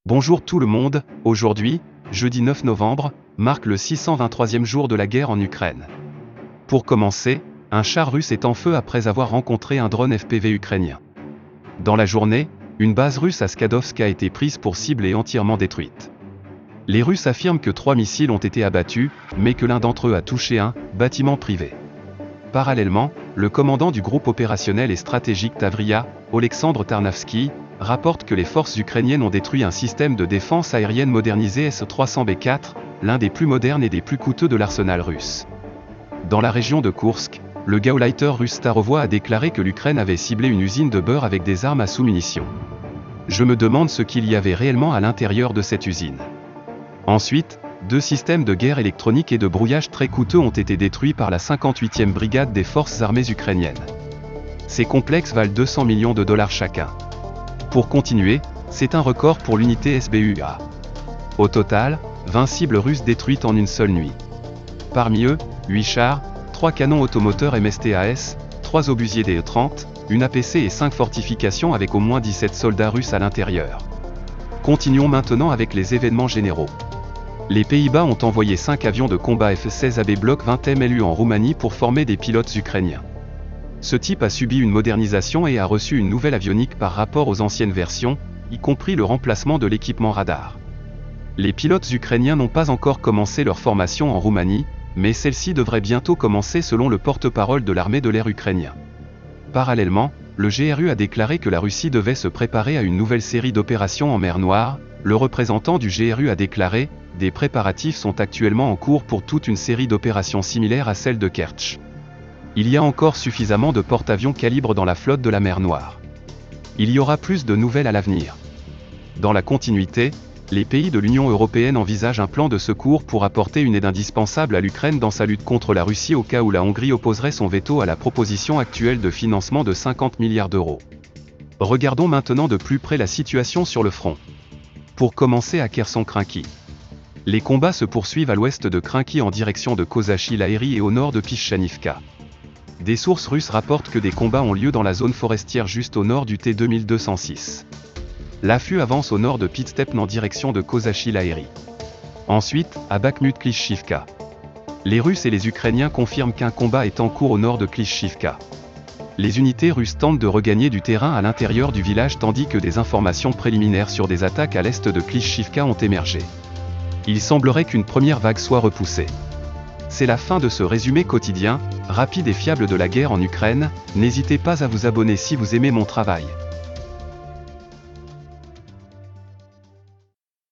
Bonjour tout le monde, aujourd'hui, jeudi 9 novembre, marque le 623e jour de la guerre en Ukraine. Pour commencer, un char russe est en feu après avoir rencontré un drone FPV ukrainien. Dans la journée, une base russe à Skadovsk a été prise pour cible et entièrement détruite. Les Russes affirment que 3 missiles ont été abattus, mais que l'un d'entre eux a touché un bâtiment privé. Parallèlement, le commandant du groupe opérationnel et stratégique Tavria, Oleksandr Tarnavsky, rapporte que les forces ukrainiennes ont détruit un système de défense aérienne modernisé S-300B4, l'un des plus modernes et des plus coûteux de l'arsenal russe. Dans la région de Koursk, le Gauleiter russe Starovoy a déclaré que l'Ukraine avait ciblé une usine de beurre avec des armes à sous-munitions. Je me demande ce qu'il y avait réellement à l'intérieur de cette usine. Ensuite, 2 systèmes de guerre électronique et de brouillage très coûteux ont été détruits par la 58e brigade des forces armées ukrainiennes. Ces complexes valent 200 millions de dollars chacun. Pour continuer, c'est un record pour l'unité SBUA. Au total, 20 cibles russes détruites en une seule nuit. Parmi eux, 8 chars, 3 canons automoteurs MSTAS, 3 obusiers DE-30, une APC et 5 fortifications avec au moins 17 soldats russes à l'intérieur. Continuons maintenant avec les événements généraux. Les Pays-Bas ont envoyé 5 avions de combat F-16AB Block 20 MLU en Roumanie pour former des pilotes ukrainiens. Ce type a subi une modernisation et a reçu une nouvelle avionique par rapport aux anciennes versions, y compris le remplacement de l'équipement radar. Les pilotes ukrainiens n'ont pas encore commencé leur formation en Roumanie, mais celle-ci devrait bientôt commencer selon le porte-parole de l'armée de l'air ukrainien. Parallèlement, le GRU a déclaré que la Russie devait se préparer à une nouvelle série d'opérations en mer Noire. Le représentant du GRU a déclaré « Des préparatifs sont actuellement en cours pour toute une série d'opérations similaires à celle de Kertch. Il y a encore suffisamment de porte-avions calibre dans la flotte de la mer Noire. Il y aura plus de nouvelles à l'avenir. » Dans la continuité, les pays de l'Union européenne envisagent un plan de secours pour apporter une aide indispensable à l'Ukraine dans sa lutte contre la Russie au cas où la Hongrie opposerait son veto à la proposition actuelle de financement de 50 milliards d'euros. Regardons maintenant de plus près la situation sur le front. Pour commencer à Kherson-Krynki. Les combats se poursuivent à l'ouest de Krynki en direction de Kozachi-Laheri et au nord de Pischanivka. Des sources russes rapportent que des combats ont lieu dans la zone forestière juste au nord du T-2206. L'affût avance au nord de Pitstepn en direction de Kozachi-Laheri. Ensuite, à Bakhmut-Klishchivka. Les Russes et les Ukrainiens confirment qu'un combat est en cours au nord de Klishchivka. Les unités russes tentent de regagner du terrain à l'intérieur du village tandis que des informations préliminaires sur des attaques à l'est de Klishchivka ont émergé. Il semblerait qu'une première vague soit repoussée. C'est la fin de ce résumé quotidien, rapide et fiable de la guerre en Ukraine. N'hésitez pas à vous abonner si vous aimez mon travail.